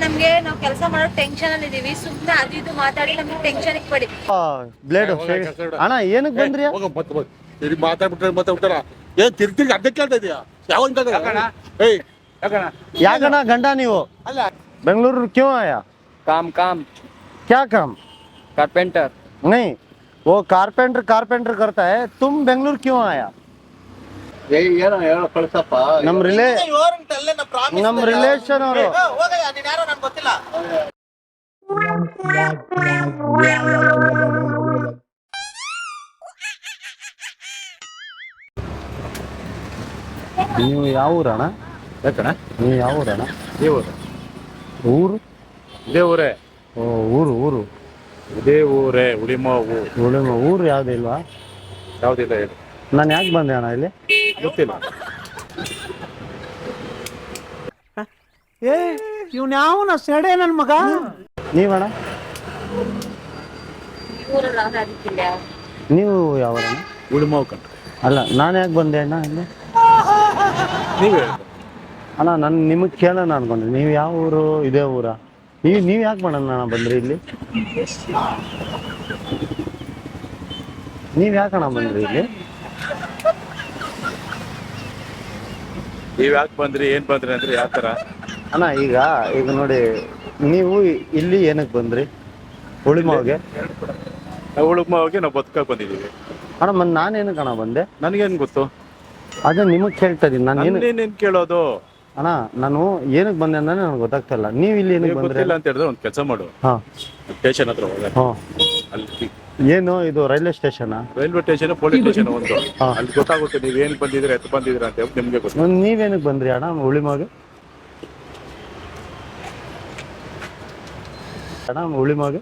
ನಮ್ಗೆ ನಾವು ಕೆಲಸ ಮಾಡೋ ಟೆನ್ಷನ್ ಅಲ್ಲಿ ಇದೀವಿ. ಸುಮ್ಮನೆ ಅದು ಇದು ಮಾತಾಡಿ ನಮ್ಗೆ ಟೆನ್ಷನ್ ಇಕ್ಬೇಡಿ. ಬ್ಲೇಡ್ ಅಣ್ಣ ಏನಕ್ಕೆ ಬಂದ್ರಿ? ಮಾತಾಡ್ಬಿಟ್ಟಾರ ಏನ್ ತಿರ್ತಿರ್ಗಿ ಅರ್ಧ ಕೇಳ್ತಾ ಇದೀಯಾ? ಯಾಕಣ್ಣ ಗಂಡ ನೀವು? ಅಲ್ಲ बेंगलुरु क्यों आया? काम काम क्या काम? कारपेंटर नहीं, वो कारपेंटर करता है. तुम बेंगलुरु क्यों आया? ಏನೋ ಹೇಳೋ ಕಳ್ಸಪ್ಪ. ನಮ್ ರಿಲೇಷನ್ ಅವರು. ನೀವು ಯಾವ ಊರಣ್ಣ? ಯಾಕಣ್ಣ? ನೀವು ಯಾವ ಊರಣ್ಣ? ಇದೇ ಊರು. ಊರು ಇದೇ ಊರೇ. ಓ ಊರು ಇದೇ ಊರೇ. ಊರು ಯಾವ್ದು ಇಲ್ವಾ? ಯಾವ್ದಿಲ್ಲ ಹೇಳಿ. ನಾನು ಯಾಕೆ ಬಂದೆ ಅಣ್ಣ ಇಲ್ಲಿ? ಗೊತ್ತಿಲ್ಲ. ಇವ್ನ ಯಾವನ ಸೆಡೆ ನನ್ ಮಗ? ನೀವಣ್ಣ? ಊರಲ್ಲ ಅದಕ್ಕಿಲ್ಲ. ನೀವು ಯಾವಣ್ಣ? ಉಳಿಮವ್ ಕಂಡ್ರೆ. ಅಲ್ಲ ನಾನು ಯಾಕೆ ಬಂದೆ ಅಣ್ಣ ಇಲ್ಲಿ? ನೀವೇ ಅಣ್ಣ ನಾನು ನಿಮಗೆ ಕೇಳೋಣ ಅನ್ಕೊಂಡೆ. ನೀವು ಯಾವ ಊರು? ಇದೇ ಊರಾ? ನೀವು ಯಾಕೆ ಮಾಡೋಣ ಅಣ್ಣ ಬಂದ್ರಿ ಇಲ್ಲಿ? ನೀವು ಯಾಕಣ್ಣ ಬಂದ್ರಿ ಇಲ್ಲಿ? ನೀವ್ ಯಾಕೆ ಬಂದ್ರಿ, ಏನ್ ಬಂದ್ರಿ ಅಂದ್ರೆ ಯಾವ ತರ? ಅಣ್ಣ ಈಗ ನೋಡಿ, ನೀವು ಇಲ್ಲಿ ಏನಕ್ಕೆ ಬಂದ್ರಿ? ಉಳಿಮವ್ಗೆ. ಉಳಿಮವ್ಗೆ ನಾವು ಬದುಕಕ್ಕೆ ಬಂದಿದೀವಿ. ಅಣ್ಣ ಮತ್ತೆ ನಾನೇನಕ್ಕೆ ಅಣ್ಣ ಬಂದೆ? ನನ್ಗೇನ್ ಗೊತ್ತು? ಅದೇ ನಿಮಗೆ ಕೇಳ್ತಾ ಇದೀನಿ ನಾನು. ಏನ್ ಕೇಳೋದು? ಅಣ್ಣ ನಾನು ಏನಕ್ಕೆ ಬಂದೆ ಅಂದ್ರೆ ನನಗೆ ಗೊತ್ತಾಗ್ತಾ ಇಲ್ಲ. ನೀವು ಇಲ್ಲಿ ಏನಕ್ಕೆ ಬಂದ್ರಿ ಅಂತ ಹೇಳಿದ್ರೆ ಒಂದ್ ಕೆಲಸ ಮಾಡು. ಸ್ಟೇಷನ್ ಹತ್ರ ಹೋಗ. ಅಲ್ಲಿ ಏನು ಇದು railway station? Railway station, police station ಒಂದು. ಅಲ್ಲಿ ಗೊತ್ತಾಗುತ್ತೆ ನೀವ್ ಏನ್ ಬಂದಿದ್ರೆ ಎತ್ತು ಬಂದಿದ್ರ ಅಂತ ಹೇಳಿ ನಿಮ್ಗೆ ಗೊತ್ತು. ನೀವೇನಕ್ಕೆ ಬಂದ್ರಿ ಅಣ್ಣ ಉಳಿಮವ್ಗೆ? ಅಣ್ಣ ಉಳಿಮವ್ಗೆ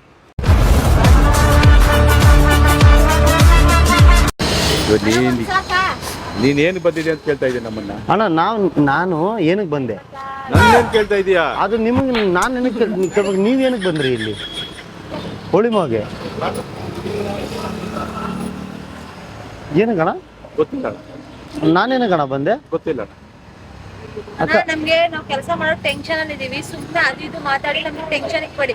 ನೀನ್ ಏನ್ ಬಂದಿದೆ ಅಂತ ಕೇಳ್ತಾ ಇದ್ದೀನಿ ನಮ್ಮನ್ನ. ಅಣ್ಣ ನಾನು ಏನಕ್ಕೆ ಬಂದೆ? ನನ್ನೇನ್ ಕೇಳ್ತಾ ಇದೀಯಾ? ಅದು ನಿಮಗೆ ನಾನು ಏನಕ್ಕೆ ಕೇಳ್ಬೇಕು? ನೀವು ಏನಕ್ಕೆ ಬಂದ್ರಿ ಇಲ್ಲಿ ಉಳಿಮವ್ಗೆ? ಏನಕ್ಕಣ್ಣ? ಗೊತ್ತಿಲ್ಲ. ನಾನೇನಕ್ಕಣ್ಣ ಬಂದೆ? ಗೊತ್ತಿಲ್ಲ. ನಮ್ಗೆ ನಾವು ಕೆಲಸ ಮಾಡೋ ಟೆನ್ಷನ್ ಅಲ್ಲಿ ಇದೀವಿ. ಸುಮ್ಮನೆ ಅದು ಇದು ಮಾತಾಡಿ ನಮ್ಗೆ ಟೆನ್ಷನ್ ಇಕ್ಬೇಡಿ.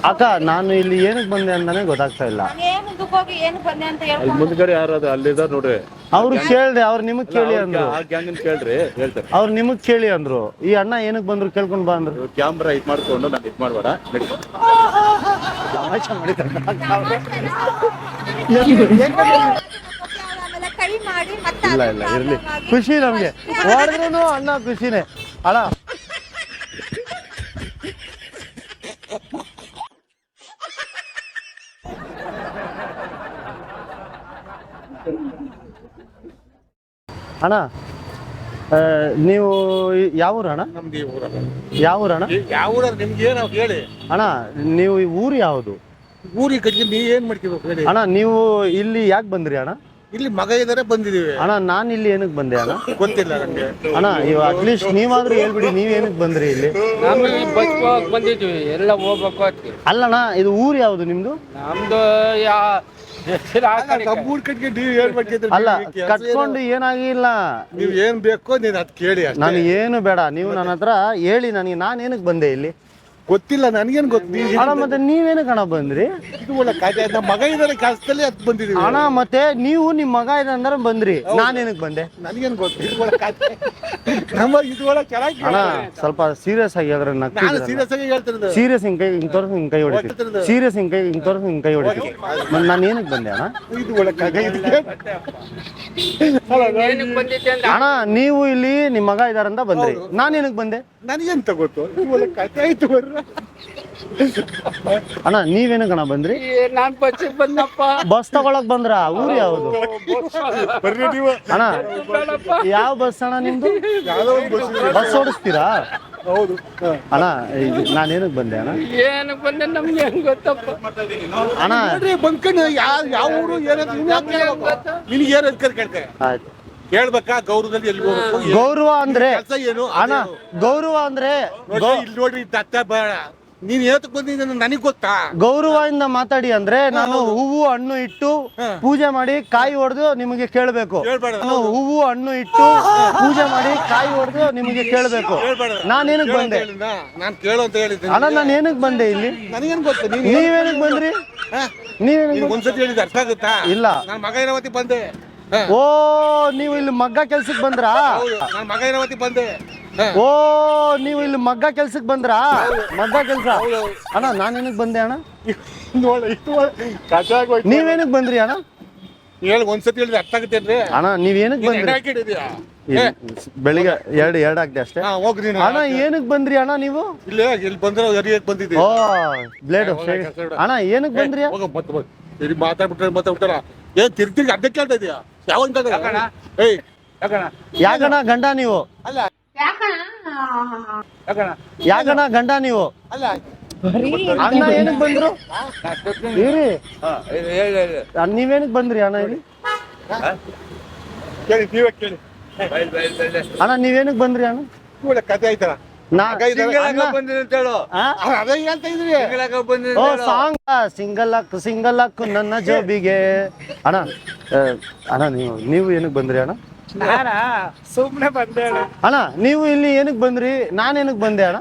ಅಕ್ಕ ನಾನು ಇಲ್ಲಿ ಏನಕ್ಕೆ ಬಂದೆ ಅಂತಾನೆ ಗೊತ್ತಾಗ್ತಾ ಇಲ್ಲ. ಮುಂದಕ್ಕೆ ಹೋಗಿ ಏನಕ್ಕೆ ಬಂದೆ ಅಂತ ಅಲ್ಲಿ ಹೇಳ್ಕೊಂಡು ಮುಂದ್ಗಡೆ ಯಾರಾದ ಅಲ್ಲಿದಾರ ನೋಡ್ರಿ. ಅವ್ರು ಕೇಳ್ದೆ, ಅವ್ರು ನಿಮಗ್ ಕೇಳಿ ಅಂದ್ರು. ಆ ಗ್ಯಾಂಗ್ ಕೇಳ್ರಿ ಹೇಳ್ತಾರೆ. ಅವ್ರು ನಿಮಗ್ ಕೇಳಿ ಅಂದ್ರು. ಈ ಅಣ್ಣ ಏನಕ್ಕೆ ಬಂದ್ರು ಕೇಳ್ಕೊಂಡ್ ಬಾ ಅಂದ್ರು. ಕ್ಯಾಮ್ರಾ ಇದ್ ಮಾಡ್ಕೊಂಡು ನಾನು ಇದ್ ಮಾಡ್ಬೇಡ. ಕೈ ಮಾಡಿ ಇಲ್ಲ ಇರ್ಲಿ, ಖುಷಿ ನಮ್ಗೆ. ಹೊಡೆದ್ರು ಅಣ್ಣ ಖುಷಿನೇ ಅಣ್ಣ. ಅಣ್ಣ ನೀವು ಯಾವ ಊರು ಅಣ್ಣ? ನಮ್ದು ಊರಲ್ಲ. ಯಾವ ಊರು ಅಣ್ಣ? ಯಾವ ಊರ ನಿಮ್ಗೆ ಏನು ಹೇಳಿ ಅಣ್ಣ? ನೀವು ಈ ಊರು ಯಾವುದು? ಊರಿಗೆ ಕಟ್ಟಿ ನೀ ಏನ್ ಮಾಡ್ತೀವಿ ಹೇಳಿ ಅಣ್ಣ. ನೀವು ಇಲ್ಲಿ ಯಾಕೆ ಬಂದ್ರಿ ಅಣ್ಣ? ಇಲ್ಲಿ ಮಗ ಇದಾರೆ ಬಂದಿದೀವಿ ಅಣ್ಣ. ನಾನು ಇಲ್ಲಿ ಏನಕ್ಕೆ ಬಂದೆ ಅಣ್ಣ? ಗೊತ್ತಿಲ್ಲ ನಂಗೆ ಅಣ್ಣ. ಇವಾಗ ಅಟ್ಲೀಸ್ಟ್ ನೀವಾದ್ರೂ ಹೇಳ್ಬಿಡಿ, ನೀವ್ ಏನಕ್ಕೆ ಬಂದ್ರಿ ಇಲ್ಲಿ? ಬಂದಿದ್ವಿ, ಎಲ್ಲ ಹೋಗ್ಬೇಕು. ಅಲ್ಲಣ್ಣ ಇದು ಊರು ಯಾವುದು ನಿಮ್ದು? ನಮ್ದು ಕಂಬೂರ್ ಕಟ್ಗೆ ನೀವ್ ಏನ್ ಮಾಡ್ತಿದ್ರಿ? ಅಲ್ಲ ಕಟ್ಕೊಂಡು ಏನಾಗಿಲ್ಲ. ನೀವ್ ಏನ್ ಬೇಕೋ ನೀನ್ ಅದ್ ಕೇಳಿ. ನನಗೆ ಏನು ಬೇಡ, ನೀವು ನನ್ನ ಹತ್ರ ಹೇಳಿ ನನಗೆ. ನಾನು ಏನಕ್ಕೆ ಬಂದೆ ಇಲ್ಲಿ? ಗೊತ್ತಿಲ್ಲ ನನ್ಗೇನ್ ಗೊತ್ತು. ಅಣ್ಣ ಮತ್ತೆ ನೀವೇನಕ್ಕೆ ಅಣ್ಣ ಬಂದ್ರಿ? ಇದು ಒಳ್ಳೆ ಕಾಜೆ. ನಮ್ಮ ಮಗ ಇದಾರೆ ಕೆಲಸದಲ್ಲಿ ಅದ್ ಬಂದಿದೀವಿ ಅಣ್ಣ. ಮತ್ತೆ ನೀವು ನಿಮ್ ಮಗ ಇದೆ ಅಂದ್ರೆ ಬಂದ್ರಿ, ನಾನೇನಕ್ಕೆ ಬಂದೆ? ನನ್ಗೇನ್ ಗೊತ್ತು. ಇದು ಒಳ್ಳೆ ಕಾಜೆ. ನಮ್ಮ ಇದು ಒಳ್ಳೆ ಚೆನ್ನಾಗಿ ಅಣ್ಣ ಸ್ವಲ್ಪ ಸೀರಿಯಸ್ ಆಗಿ ಹೇಳಿದ್ರೆ ನಾನು ಸೀರಿಯಸ್ ಆಗಿ ಹೇಳ್ತಿರೋದು. ಸೀರಿಯಸ್ ಹಿಂಗ್ ಕೈ ಹಿಂಗ್ ತೋರಿಸಿ ಹಿಂಗ್ ಕೈ ಹೊಡಿತೀವಿ. ಸೀರಿಯಸ್ ಹಿಂಗ್ ಕೈ ಹಿಂಗ್ ತೋರಿಸಿ ಹಿಂಗ್ ಕೈ ಹೊಡಿತೀವಿ. ಮತ್ತೆ ನಾನು ಏನಕ್ಕೆ ಬಂದೆ ಅಣ್ಣ? ಇದು ಒಳ್ಳೆ ಕಾಜೆ. ಅಣ್ಣ ನೀವು ಇಲ್ಲಿ ನಿಮ್ ಮಗ ಇದಾರಂತ ಬಂದ್ರಿ, ನಾನೇನಕ್ಕೆ ಬಂದೆ? ನನಗೆಂತ ಗೊತ್ತು. ಇದು ಒಳ್ಳೆ ಕಾಜೆ ಆಯ್ತು ಬರ್ರ. ಅಣ್ಣ ನೀವೇನಕ್ಕೆ ಅಣ್ಣ ಬಂದ್ರಿ? ನಾನ್ ಬಸ್ಸಿಗೆ ಬಂದಪ್ಪ. ಬಸ್ ತಗೊಳಕ್ ಬಂದ್ರ? ಊರು ಯಾವುದು ಬರ್ರಿ ನೀವು. ಅಣ್ಣ ಯಾವ ಬಸ್ ಅಣ್ಣ ನಿಮ್ದು? ಯಾವ್ದೋ ಒಂದು ಬಸ್ ಓಡಿಸ್ತೀರಾ? ಹೌದು ಅಣ್ಣ. ನಾನೇನಕ್ಕೆ ಬಂದೆ ಅಣ್ಣ? ಏನಕ್ಕೆ ಬಂದೆ ನಮ್ಗೆ ಹೆಂಗ್ ಗೊತ್ತಪ್ಪ ಅಣ್ಣ. ಬಂದ್ಕೊಂಡು ಯಾವ ಊರು ಏನಂತ ನಿನ್ಗೆ ಏನು ಅಂತ ಕೇಳ್ತೆ ಆಯ್ತು ಹೇಳ್ಬೇಕಾ? ಗೌರವದಲ್ಲಿ ಎಲ್ಲಿ ಹೋಗ್ಬೇಕು? ಗೌರವ ಅಂದ್ರೆ ಕೆಲಸ ಏನು ಅಣ್ಣ? ಗೌರವ ಅಂದ್ರೆ ಇಲ್ಲಿ ನೋಡ್ರಿ ದತ್ತ ಬೇಡ. ನೀನ್ ಏತಕ್ ಬಂದಿದ್ದೆ ನನಗ್ ಗೊತ್ತಾ? ಗೌರವದಿಂದ ಮಾತಾಡಿ ಅಂದ್ರೆ ನಾನು ಹೂವು ಹಣ್ಣು ಇಟ್ಟು ಪೂಜೆ ಮಾಡಿ ಕಾಯಿ ಹೊಡೆದು ನಿಮಗೆ ಕೇಳಬೇಕು. ನಾನು ಹೂವು ಹಣ್ಣು ಇಟ್ಟು ಪೂಜೆ ಮಾಡಿ ಕಾಯಿ ಹೊಡೆದು ನಿಮಗೆ ಕೇಳಬೇಕು. ನಾನೇನಕ್ ಬಂದೆ? ನಾನ್ ಕೇಳು ಅಂತ ಹೇಳಿದ್ದೆ. ಅಣ್ಣ ನಾನು ಏನಕ್ ಬಂದೆ ಇಲ್ಲಿ? ನನಗೇನ್ ಗೊತ್ತು? ನೀವೇನಕ್ ಬಂದ್ರಿ? ನೀವೇನಕ್ ಒಂದ್ಸತಿ ಹೇಳಿದ್ ಅರ್ಥ ಆಗುತ್ತಾ? ಇಲ್ಲ. ನಾನ್ ಮಗ ಇರಾವತಿ ಬಂದೆ. ಓ ನೀವು ಇಲ್ಲಿ ಮಗ್ಗ ಕೆಲ್ಸಕ್ ಬಂದ್ರಾ? ನಾನ್ ಮಗ ಇರಾವತಿ ಬಂದೆ. ಓ ನೀವು ಇಲ್ಲಿ ಮಗ್ಗ ಕೆಲ್ಸಕ್ ಬಂದ್ರಾ? ಮಗ್ಗ ಕೆಲ್ಸ ಅಣ್ಣ ನಾನೇನಕ್ ಬಂದೆ ಅಣ್ಣ? ನೀವೇನಕ್ ಬಂದ್ರಿ ಅಣ್ಣ? ಹೇಳಿ ಒಂದ್ಸತಿ ಹೇಳಿದ್ರೆ ಅರ್ಥ ಆಗುತ್ತೆ ಅಣ್ಣ ನೀವೇನಕ್ ಬಂದ್ರಿ? ಬೆಳಿಗ್ಗೆ ಎರಡು ಆಗ್ದೆ ಅಷ್ಟೇ. ಹೋಗ್ರಿ ನೀನು. ಅಣ್ಣ ಏನಕ್ ಬಂದ್ರಿ ಅಣ್ಣ ನೀವು? ಇಲ್ಲಿ ಬಂದ್ರೆ ಎರಿಯಕ್ ಬಂದಿದ್ದೆ. ಓ ಬ್ಲೇಡ್ ಅಣ್ಣ ಏನಕ್ ಬಂದ್ರಿ? ಮಾತಾಡ್ಬಿಟ್ಟಾರ ಏನ್ ತಿರ್ಗಿ ಅರ್ಧ ಕೇಳ್ತಾ ಇದೀಯಾ? ಯಾವ ಏಯ್ ಯಾಕಣ್ಣ ಗಂಡ ನೀವು? ಅಲ್ಲ ಯಾಕಣ್ಣ ಗಂಡ ನೀವು? ಅಲ್ಲ ಅಣ್ಣ ಏನಕ್ ಬಂದ್ರು? ಇರಿ ನೀವೇನಕ್ ಬಂದ್ರಿ ಅಣ್ಣ ಇಲ್ಲಿ? ಕೇಳಿ ನೀವೇ ಕೇಳಿ. ಅಣ್ಣ ನೀವೇನಕ್ ಬಂದ್ರಿ ಅಣ್ಣ? ಕೂಡ ಕತೆ ಆಯ್ತಲ್ಲ. ಅದೇ ಹೇಳ್ತಾ ಇದ್ರಿ. ಓ ಸಾಂಗ್ ಸಿಂಗಲ್ ಹಾಕು ನನ್ನ ಜೋಬಿಗೆ. ಅಣ್ಣ ಅಣ್ಣ ನೀವು ಏನಕ್ ಬಂದ್ರಿ ಅಣ್ಣ? ಸುಮ್ನೆ ಬಂದೆ ಅಣ್ಣ ನೀವು ಇಲ್ಲಿ ಏನಕ್ ಬಂದ್ರಿ? ನಾನ್ ಏನಕ್ ಬಂದೆ ಅಣ್ಣ?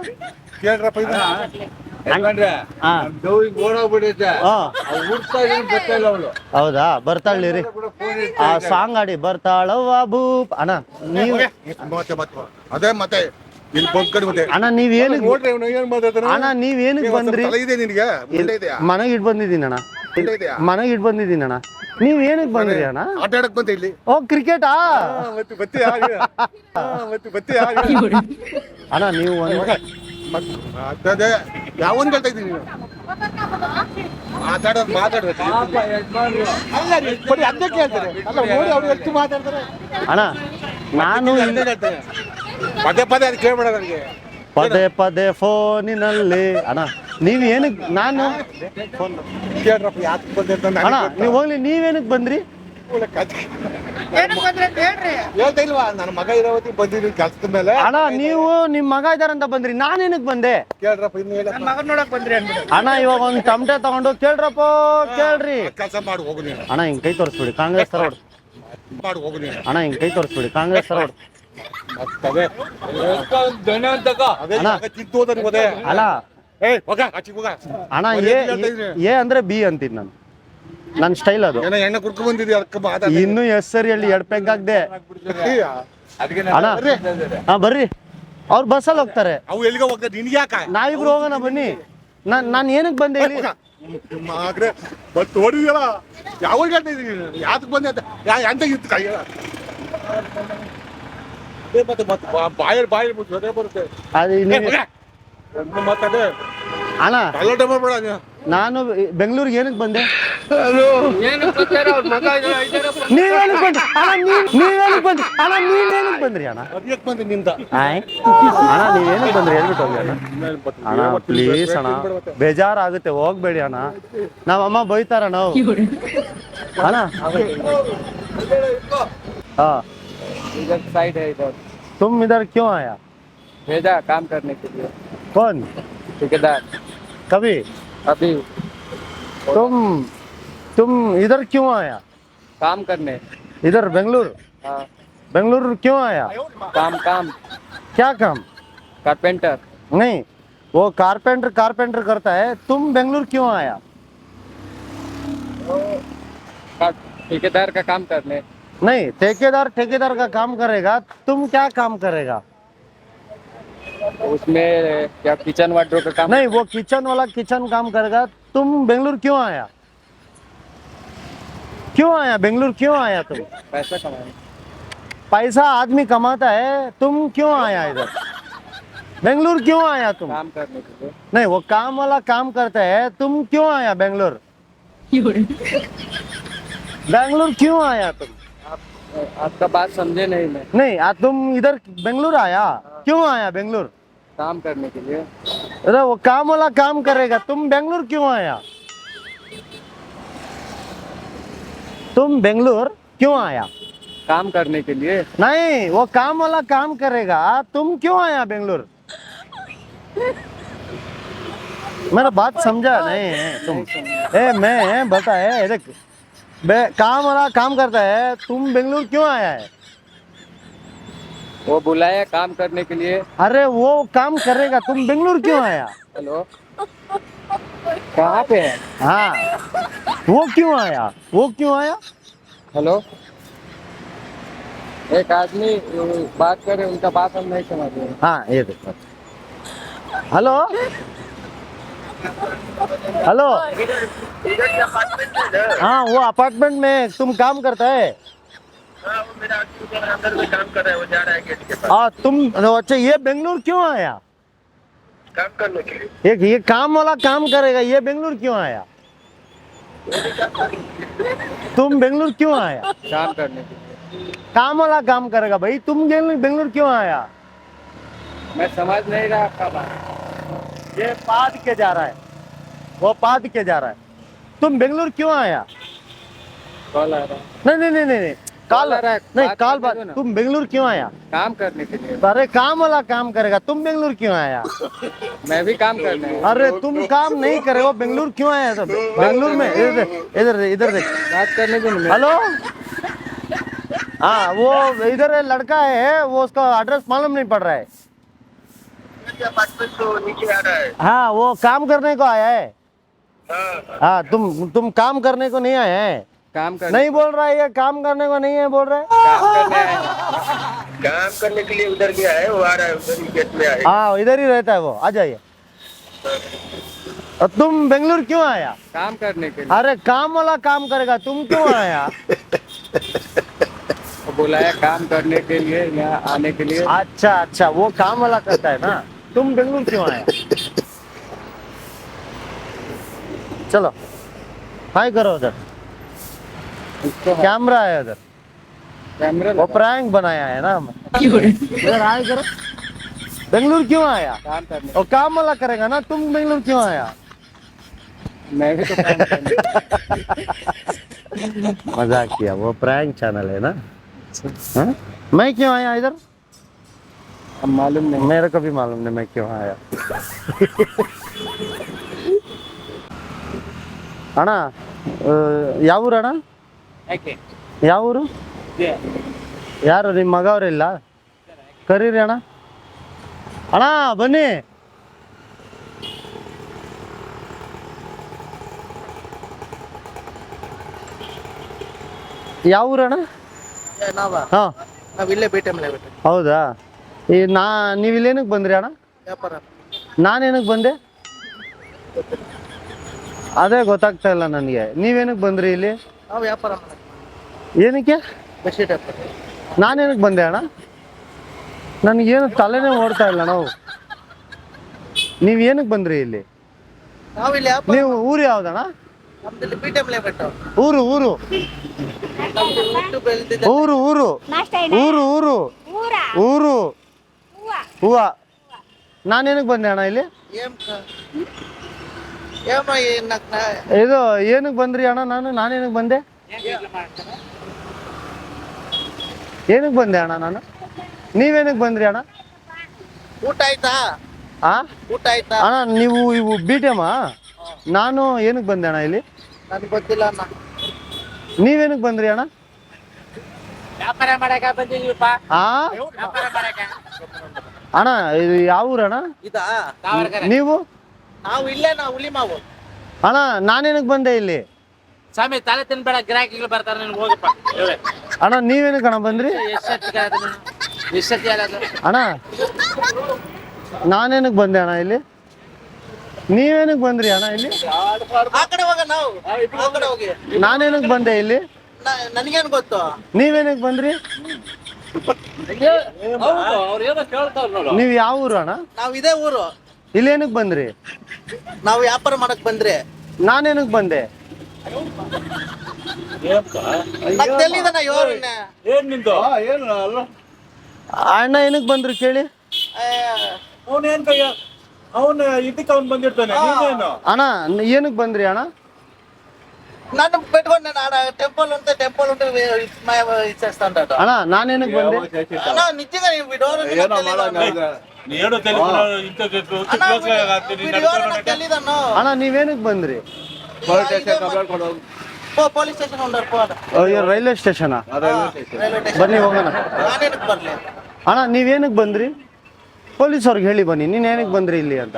ಕೇಳ್ರಪ್ಪ ಇದು. ಹೌದಾ ಬರ್ತಾಳಿರಿ ಆ ಸಾಂಗ್ ಆಡಿ ಬರ್ತಾಳವ್ವ ಭೂಪ್. ಅಣ್ಣ ನೀವು ಅದೇ ಮತ್ತೆ ಇಲ್ಲಿ ಬಂದ್ಕಡಿ ಮತ್ತೆ ಅಣ್ಣ ನೀವ್ ಏನಕ್ ನೋಡ್ರಿ ಅವ್ನು ಏನ್ ಮಾತಾಡ್ತಾನೆ? ಅಣ್ಣ ನೀವ್ ಏನಕ್ ಬಂದ್ರಿ? ತಲೆ ಇದೆ ನಿನಗೆ? ಮುಂದೆ ಇದೆಯಾ? ಮನೆಗೆ ಇಟ್ ಬಂದಿದ್ದೀನಿ ಅಣ್ಣ. ಮುಂದೆ ಇದೆಯಾ? ಮನೆಗೆ ಇಟ್ ಬಂದಿದ್ದೀನಿ ಅಣ್ಣ. ನೀವ್ ಏನಕ್ ಬಂದ್ರಿ ಅಣ್ಣ? ಆಟ ಆಡಕ್ ಬಂದೆ ಇಲ್ಲಿ. ಓ ಕ್ರಿಕೆಟಾ? ಮತ್ತೆ ಬತ್ತಿ ಆಗಿ ಮತ್ತೆ ಬತ್ತಿ ಆಗಿ ಅಣ್ಣ ನೀವು ಅದೇ ಯಾವನ್ ಹೇಳ್ತಾ ಇದ್ದೀನಿ ನೀನು? ಮಾತಾಡ್ಬೇಕು. ಅಲ್ಲ ಬರೀ ಅದೇ ಕೇಳ್ತಾರೆ. ಅಲ್ಲ ನೋಡಿ ಅವ್ರು ಎಷ್ಟು ಮಾತಾಡ್ತಾರೆ. ಅಣ್ಣ ನಾನು ಅದೇ ಹೇಳ್ತೇನೆ. ಪದೇ ಪದೇ ಅದು ಕೇಳ್ಬೇಡ ನನಗೆ. ಪದೇ ಪದೇ ಫೋನಿನಲ್ಲಿ. ಅಣ್ಣ ನೀವ್ ಏನಕ್ ನಾನು ಕೇಳ್ರಪ್ಪ ಯಾಕೆ ಬಂದೆ ಅಂತ ಅಣ್ಣ ನೀವ್ ಹೋಗ್ಲಿ ನೀವೇನಕ್ ಬಂದ್ರಿ? ಹೇಳ್ತಾ ಇಲ್ವಾ ನನ್ನ ಮಗ ಇರಾವತಿ ಬಂದಿದ್ದೀನಿ ಕೆಲ್ಸದ ಮೇಲೆ. ಅಣ್ಣ ನೀವು ನಿಮ್ ಮಗ ಇದಾರಂತ ಬಂದ್ರಿ, ನಾನೇನಕ್ ಬಂದೆ? ಕೇಳ್ರಪ್ಪ ಇನ್ನು ಹೇಳ. ಮಗನ್ ನೋಡಕ್ ಬಂದ್ರಿ ಅಣ್ಣ ಇವಾಗ ಒಂದ್ ಟಮಟೆ ತಗೊಂಡು ಕೇಳ್ರಪ್ಪ ಕೇಳ್ರಿ. ಕೆಲಸ ಮಾಡಿ ಹೋಗು ನೀನು. ಅಣ್ಣ ಹಿಂಗ್ ಕೈ ತೋರಿಸ್ಬಿಡಿ ಕಾಂಗ್ರೆಸ್ ತರ ಮಾಡಿ ಹೋಗು ನೀನು. ಅಣ್ಣ ಹಿಂಗ್ ಕೈ ತೋರಿಸ್ಬಿಡಿ ಕಾಂಗ್ರೆಸ್ ತರ ಅದೇ ತಿಂತು ಹೋದ ಅಲ್ಲ ಏಯ್ ಹೋಗ ಆಚೆಗೆ ಹೋಗ. ಅಣ್ಣ ಎ ಅಂದ್ರೆ ಬಿ ಅಂತೀನಿ ನಾನು. ನನ್ ಸ್ಟೈಲ್ ಅದು. ಏನೋ ಎಣ್ಣೆ ಕುಡ್ಕೊ ಬಂದಿದ್ದಿ ಅದಕ್ಕೆ ಮಾತಾಡ. ಇನ್ನು ಎಸ್ ಸರಿ ಅಲ್ಲಿ 2 ಪೆಗ್ ಆಗ್ದೆ ಅಣ್ಣ. ಹಾ ಬರ್ರಿ ಅವ್ರು ಬಸ್ಸಲ್ಲಿ ಹೋಗ್ತಾರೆ. ಅವು ಎಲ್ಲಿಗೆ ಹೋಗ್ತಾರೆ ನಿನ್ಗೆ ಯಾಕ? ನಾವಿಬ್ರು ಹೋಗೋಣ ಬನ್ನಿ. ನಾನ್ ಏನಕ್ ಬಂದೆ ಇಲ್ಲಿ? ಮಾಗ್ರೆ ಬಟ್ ನೋಡಿದ್ಯಲ್ಲ ಯಾವಾಗ ಹೇಳ್ತಾ ಇದೀನಿ ಯಾತಕ್ ಬಂದೆ ಅಂತ ಎಂತ ಇತ್ತು ಕೈ ಮತ್ತೆ ಬಾಯಲ್ಲಿ ಮುಚ್ಚೋದೇ ಬರುತ್ತೆ. ಅದು ಮಾತಾಡೆ ಅಣ್ಣ ಗಲಾಟೆ ಮಾಡ್ಬೇಡ ನೀನು. ನಾನು ಬೆಂಗಳೂರಿಗೆ ಏನಕ್ ಬಂದೆ? ಏನು ಅವ್ರ ಮಗ ನೀವೇನಕ್ ಬಂದ್ರಿ ಅಣ್ಣ? ನೀವೇನಕ್ ಬಂದ್ರಿ ಅಣ್ಣ? ನೀವೇನಕ್ ಬಂದ್ರಿ ಅಣ್ಣ? ಅದ್ಯಕ್ ಬಂದೆ ನಿಂದ ಅಣ್ಣ ನೀವೇನಕ್ ಬಂದ್ರಿ ಹೇಳ್ಬಿಟ್ಟು ಹೋಗಿ ಅಣ್ಣ. ಅಣ್ಣ ಪ್ಲೀಸ್ ಅಣ್ಣ ಬೇಜಾರಾಗುತ್ತೆ ಹೋಗ್ಬೇಡಿ ಅಣ್ಣ. ನಾವಮ್ಮ ಬೈತಾರ ನಾವು ಅಣ್ಣ. हाँ इधर साइड है इधर. तुम इधर क्यों आया? भेजा काम करने के लिए. कौन? ठेकेदार. कभी? अभी. तुम इधर क्यों आया? काम करने. इधर बेंगलुरु? हाँ. बेंगलुरु क्यों आया? काम. क्या काम? कारपेंटर. नहीं वो कारपेंटर करता है. तुम बेंगलुरु क्यों आया? ठेकेदार का काम करने. नहीं ठेकेदार का काम करेगा. तुम क्या काम करेगा? उसमें क्या किचन वार्डरोब का काम. नहीं वो किचन वाला किचन काम करेगा. तुम बेंगलुरु क्यों आया? बेंगलुरु क्यों आया तुम? पैसा कमाने. पैसा आदमी कमाता है. तुम क्यों आया इधर? बेंगलुरु क्यों आया तुम? काम करने के लिए. नहीं वो काम वाला काम करता है. तुम क्यों आया बेंगलुरु? बेंगलुरु क्यों आया तुम? आपका बात समझे नहीं मैं. नहीं तुम इधर बेंगलुरु आया. क्यों आया बेंगलुरु? काम करने के लिए. अरे वो काम वाला काम करेगा. तुम बेंगलुरु क्यों आया? तुम बेंगलुरु क्यों आया? काम करने के लिए. नहीं वो काम वाला काम करेगा. तुम क्यों आया बेंगलुरु? मेरा बात समझा नहीं तुम। मैं बताए देख, काम वाला काम करता है, तुम बेंगलुरु क्यों आया है? वो बुलाया काम करने के लिए। अरे वो काम करेगा, तुम बेंगलुरु क्यों आया? हेलो, कहाँ पे है? हाँ, वो क्यों आया? वो क्यों आया? हेलो, एक आदमी बात करे, उनका बात हम नहीं समझ रहे। हाँ ये देखो, हेलो हेलो, हाँ वो अपार्टमेंट में तुम काम करता है? अंदर में काम कर रहा है, वो जा रहा है गेट के पास हाँ तुम, अच्छा ये बेंगलुरु क्यों आया? काम करने के लिए। एक ये काम वाला काम करेगा, ये बेंगलुरु क्यों आया? तुम बेंगलुरु क्यों आया? काम करने के लिए। काम वाला काम करेगा भाई, तुम बेंगलुरु क्यों आया? मैं समझ नहीं रहा आपका बात। ये पाद के जा रहा है, वो पाद के जा रहा है। तुम बेंगलुरु क्यों आया? कॉल आ रहा है। नहीं कॉल आ रहा है, नहीं, बात कॉल करने बात। दो ना। तुम बेंगलुरु क्यों आया? काम करने के लिए। अरे काम वाला काम करेगा, तुम बेंगलुरु क्यों आया? मैं भी काम करने आया। अरे तुम काम नहीं करे, वो बेंगलुरु क्यों आया? तो बेंगलुरु में इधर इधर देख, बात करने दो ना। हेलो, हाँ वो इधर लड़का है, वो उसका एड्रेस मालूम नहीं पड़ रहा है। अपार्टमेंट तो नीचे आ रहा है। हाँ वो काम करने को आया है। हाँ, हाँ तुम काम करने को नहीं आए हैं? काम करने नहीं बोल रहा है, ये काम करने को नहीं है बोल रहा है। काम करने आए हैं। काम करने के लिए उधर गया है, वो आ रहा है, उधर ही गेट में आएगा। हाँ इधर ही रहता है वो, आ जाइए। और तुम बेंगलुरु क्यों आया? काम करने के लिए। अरे काम वाला काम करेगा, तुम क्यों आया? वो बुलाया काम करने के लिए, यहाँ आने के लिए। अच्छा वो काम वाला करता है ना, तुम बेंगलुरु क्यों आया? चलो हाय करो उधर, उसको कैमरा है उधर, कैमरा वो प्रैंक बनाया है ना हमने। इधर हाय करो। बेंगलुरु क्यों आया? काम करने। और काम वाला करेगा ना, तुम बेंगलुरु क्यों आया? मैं भी तो काम करने। मजाक किया, वो प्रैंक चैनल है ना। हाँ? मैं क्यों आया इधर? अब मालूम नहीं। मेरे को भी मालूम नहीं मैं क्यों आया। ಅಣ್ಣ ಯಾವ ಊರು ಅಣ್ಣ? ಯಾಕೆ? ಯಾವ ಊರು? ಯಾರು ನಿಮ್ಮ ಮಗ ಅವರಿಲ್ಲ? ಕರೀರಿ ಅಣ್ಣ. ಅಣ್ಣ ಬನ್ನಿ. ಯಾವ ಊರು ಅಣ್ಣ? ಹಾ ನಾವಿಲ್ಲೇ ಭೇಟಿ ಮೇಲೆ ಹೌದಾ? ನೀವು ಇಲ್ಲೇನಕ್ಕೆ ಬಂದ್ರಿ ಅಣ್ಣ? ವ್ಯಾಪಾರ ನಾನೇನಕ್ಕೆ ಬಂದೆ ಅದೇ ಗೊತ್ತಾಗ್ತಾ ಇಲ್ಲ ನನಗೆ. ನೀವೇನಕ್ಕೆ ಬಂದ್ರಿ ಇಲ್ಲಿ? ನಾವು ವ್ಯಾಪಾರ ಏನಕ್ಕೆ? ಬೆಡ್ಶೀಟ್ ವ್ಯಾಪಾರ. ನಾನೇನಕ್ಕೆ ಬಂದೆ ಅಣ್ಣ? ನನಗೇನು ತಲೆನೇ ಓಡ್ತಾ ಇಲ್ಲ. ನೀವು ಏನಕ್ಕೆ ಬಂದ್ರಿ ಇಲ್ಲಿ? ನಾವಿಲ್ಲಿ ವ್ಯಾಪಾರ. ನೀವು ಊರು ಯಾವ್ದಣ್ಣ? ನಮ್ದಲ್ಲಿ ಬಿಟೆಮ್ಲೆ ಬೆಟ್ಟ. ಊರು ಊರು ನಮ್ದು ಹುಟ್ಟು ಬೆಳೆದಿದ್ದ ಊರು ಊರು ಊರು ಊರು ಊರು ಹೂವ. ನಾನೇನಕ್ಕೆ ಬಂದೆ ಅಣ್ಣ ಇಲ್ಲಿ? ಇದು ಏನಕ್ಕೆ ಬಂದ್ರಿ ಅಣ್ಣ? ನಾನೇನಕ್ಕೆ ಬಂದೆ? ಏನಕ್ಕೆ ಬಂದೆ ಅಣ್ಣ ನಾನು? ನೀವೇನಕ್ಕೆ ಬಂದ್ರಿ ಅಣ್ಣ? ಊಟ ಆಯ್ತಾ? ಆ ಊಟ ಆಯ್ತಾ? ಅಣ್ಣ ನೀವು ಇವು BTM ನಾನು ಏನಕ್ಕೆ ಬಂದೆ ಅಣ್ಣ ಇಲ್ಲಿ? ನನಗೆ ಗೊತ್ತಿಲ್ಲ ಅಣ್ಣ. ನೀವೇನಕ್ಕೆ ಬಂದ್ರಿ ಅಣ್ಣ? ವ್ಯಾಪಾರ ಮಾಡಕ ಬಂದಿದ್ದೀವಪ್ಪ. ಆ ವ್ಯಾಪಾರ ಮಾಡಕ. ಅಣ್ಣ ಇದು ಯಾವ ಊರಣ್ಣ? ಇದಾ? ನೀವು? ನಾವು ಇಲ್ಲೇ ನಾವು ಹುಲಿ ಮಾವು. ಅಣ್ಣ ನಾನೇನಕ್ಕೆ ಬಂದೆ ಇಲ್ಲಿ? ಸ್ವಾಮಿ ತಲೆ ತಿನ್ಬೇಡ, ಗಿರಾಕಿಗಳು ಬರ್ತಾರೆ, ನೀನು ಹೋಗಪ್ಪ. ಅಣ್ಣ ನೀವೇನಕ್ಕೆ ಅಣ್ಣ ಬಂದ್ರಿ? ಎಷ್ಟೊತ್ತಿ ಆಗೋದು? ಅಣ್ಣ ನಾನೇನಕ್ಕೆ ಬಂದೆ ಅಣ್ಣ ಇಲ್ಲಿ? ನೀವೇನಕ್ಕೆ ಬಂದ್ರಿ ಅಣ್ಣ ಇಲ್ಲಿ? ಆ ಕಡೆ ಹೋಗ, ನಾವು ಆ ಕಡೆ ಹೋಗಿ. ನಾನೇನಕ್ಕೆ ಬಂದೆ ಇಲ್ಲಿ? ನನಗೇನು ಗೊತ್ತು? ನೀವೇನಕ್ಕೆ ಬಂದ್ರಿ? ನೀವು ಯಾವ ಊರು ಅಣ್ಣ? ನಾವು ಇದೇ ಊರು. ಇಲ್ಲೇನಕ್ಕೆ ಬಂದ್ರಿ? ನಾವು ವ್ಯಾಪಾರ ಮಾಡಕ್ ಬಂದ್ರೆ. ನಾನೇನಕ್ಕೆ ಬಂದೆ? ಮತ್ತೆಲ್ಲಿದ್ದಾನ ಇವ್ರನ್ನ? ಅಣ್ಣ ಏನಕ್ಕೆ ಬಂದ್ರು ಕೇಳಿ? ಅವನು ಇದಕ್ಕೆ ಅವ್ನು ಬಂದಿರ್ತಾನೆ. ನೀನೇನು ಅಣ್ಣ ಏನಕ್ಕೆ ಬಂದ್ರಿ ಅಣ್ಣ? ನಾನು పెట్టుకోండి ఆడ టెంపుల్ ఉంటే ఇచ్చేస్తాను. ಅಣ್ಣ ನಾನೇನಕ್ಕೆ ಬಂದೆ? నిజంగా ನೀನು ತಲೆ ಇಂತ తెలీదన్ను ಅಣ್ಣ ನೀವೇನಕ್ಕೆ ಬಂದ್ರಿ? పోలీస్ స్టేషన్ ఉండరు పో ಅಯ್ಯೋ ರೈಲ್ವೆ ಸ್ಟೇಷನಾ? ಬನ್ನಿ ಹೋಗೋಣ. ನಾನೇನಕ್ಕೆ ಬರ್ಲಿ ಅಣ್ಣ ನೀವೇನಕ್ಕೆ ಬಂದ್ರಿ? ಪೊಲೀಸ್ ಅವ್ರಿಗೆ ಹೇಳಿ ಬನ್ನಿ, ನೀನ್ ಏನಕ್ಕೆ ಬಂದ್ರಿ ಇಲ್ಲಿ ಅಂತ.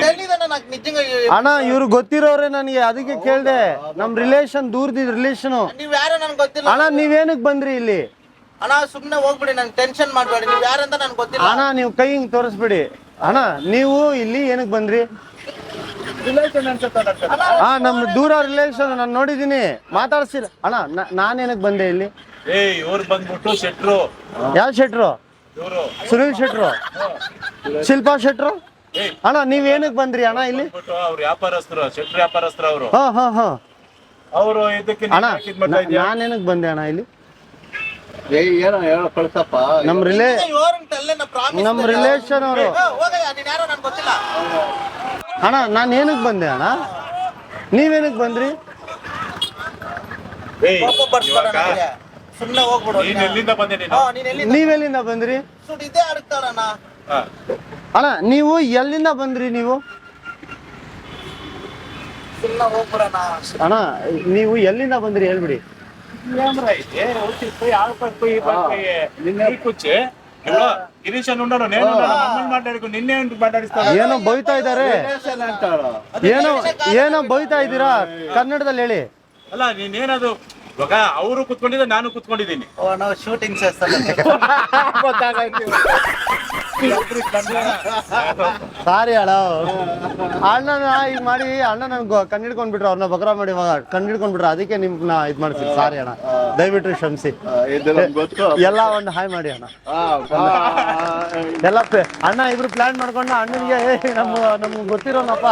తెలీదన్న నాకు నిజంగా ಅಣ್ಣ ಇವ್ರು ಗೊತ್ತಿರೋರೆ ನನಗೆ, ಅದಕ್ಕೆ ಕೇಳ್ದೆ. ನಮ್ ರಿಲೇಷನ್ ದೂರದಿದ್ ರಿಲೇಷನ್. ನೀವ್ ಯಾರು ನನ್ಗೆ ಗೊತ್ತಿಲ್ಲ ಅಣ್ಣ ನೀವೇನಕ್ಕೆ ಬಂದ್ರಿ ಇಲ್ಲಿ? ಅಣ್ಣ ಸುಮ್ನೆ ಹೋಗ್ಬಿಡಿ, ನನ್ಗೆ ಟೆನ್ಷನ್ ಮಾಡ್ಬೇಡಿ. ನೀವ್ ಯಾರಂತ ನನ್ಗೆ ಗೊತ್ತಿಲ್ಲ. ಅಣ್ಣ ನೀವು ಕೈ ಹಿಂಗ್ ತೋರಿಸ್ಬಿಡಿ. ಅಣ್ಣ ನೀವು ಇಲ್ಲಿ ಏನಕ್ಕೆ ಬಂದ್ರಿ? ಹಾ ನಮ್ ದೂರ ರಿಲೇಷನ್, ನಾನು ನೋಡಿದೀನಿ, ಮಾತಾಡ್ಸಿರ. ಅಣ್ಣ ನಾನೇನಕ್ಕೆ ಬಂದೆ ಇಲ್ಲಿ? ಇವ್ರು ಬಂದ್ಬಿಟ್ಟು ಶೆಟ್ರು. ಯಾವ ಶೆಟ್ರು? ಸುನಿಲ್ ಶೆಟ್ರು, ಶಿಲ್ಪಾ ಶೆಟ್ರು. ಅಣ್ಣ ನೀವ್ ಏನಕ್ಕೆ ಬಂದ್ರಿ ಅಣ್ಣ ಇಲ್ಲಿ? ಅವ್ರು ವ್ಯಾಪಾರಸ್ಥರು, ಶೆಟ್ರು ವ್ಯಾಪಾರಸ್ಥರು ಅವರು. ಹಾ ಹಾ ಹಾ ಅವರು ಇದಕ್ಕೆ ಅಣ್ಣ ನಾನೇನಕ್ಕೆ ಬಂದೆ ಅಣ್ಣ ಇಲ್ಲಿ? ಏನೋ ಹೇಳೋ ಕಳ್ಸಪ್ಪ. ನಮ್ ನಮ್ ರಿಲೇಷನ್ ಅವರು. ಹೋಗಯ್ಯ, ನೀನ್ ಯಾರೋ ನನ್ಗೆ ಗೊತ್ತಿಲ್ಲ. ಅಣ್ಣ ನಾನು ಏನಕ್ಕೆ ಬಂದೆ ಅಣ್ಣ? ನೀವೇನಕ್ಕೆ ಬಂದ್ರಿ? ಕೋಪ ಬರ್ಸ್ಬೇಡ ನನಗೆ. ಸುಮ್ನೆ ಹೋಗ್ಬಿಡು. ನೀನ್ ಎಲ್ಲಿಂದ ಬಂದೆ ನೀನು? ನೀನ್ ಎಲ್ಲಿಂದ ನೀವೆಲ್ಲಿಂದ ಬಂದ್ರಿ? ಸುಡ್ ಇದೇ ಆಡ್ತಾರಣ್ಣ. ಅಣ್ಣ ನೀವು ಎಲ್ಲಿಂದ ಬಂದ್ರಿ ನೀವು? ಸುಮ್ನೆ ಹೋಗ್ಬಿಡಣ. ಅಣ್ಣ ನೀವು ಎಲ್ಲಿಂದ ಬಂದ್ರಿ ಹೇಳ್ಬಿಡಿ. ಏನೋ ಬೈತಾ ಇದಾರೆ, ಏನೋ ಬೈತಾ ಇದ್ದೀರಾ ಕನ್ನಡದಲ್ಲಿ ಹೇಳಿ. ಅಲ್ಲ ನೀನೇನದು ಇವಾಗ ಅವರು ಕುತ್ಕೊಂಡಿದ್ದೆ, ನಾನು ಕುತ್ಕೊಂಡಿದ್ದೀನಿ. ನಾವು ಶೂಟಿಂಗ್ చేస్తాను. ಸಾರಿ ಅಣ್ಣ, ಅಣ್ಣನ ಈಗ ಮಾಡಿ ಅಣ್ಣ ನನ್ಗೆ ಕಂಡಿಡ್ಕೊಂಡ್ಬಿಟ್ರು, ಅವ್ರನ್ನ ಬಗ್ರ ಮಾಡಿ ಇವಾಗ ಕಂಡಿಡ್ಕೊಂಡ್ಬಿಟ್ರು, ಅದಕ್ಕೆ ನಿಮ್ನ ಇದ್ ಮಾಡ್ತೀನಿ. ಸಾರಿ ಅಣ್ಣ, ದಯವಿಟ್ಟು ಕ್ಷಮಿಸಿ. ಎಲ್ಲ ಒಂದು ಹಾಯ್ ಮಾಡಿ ಅಣ್ಣ. ಎಲ್ಲ ಅಣ್ಣ ಇಬ್ರು ಪ್ಲಾನ್ ಮಾಡ್ಕೊಂಡು ಅಣ್ಣನಿಗೆ ನಮ್ಗೆ ಗೊತ್ತಿರೋನಪ್ಪ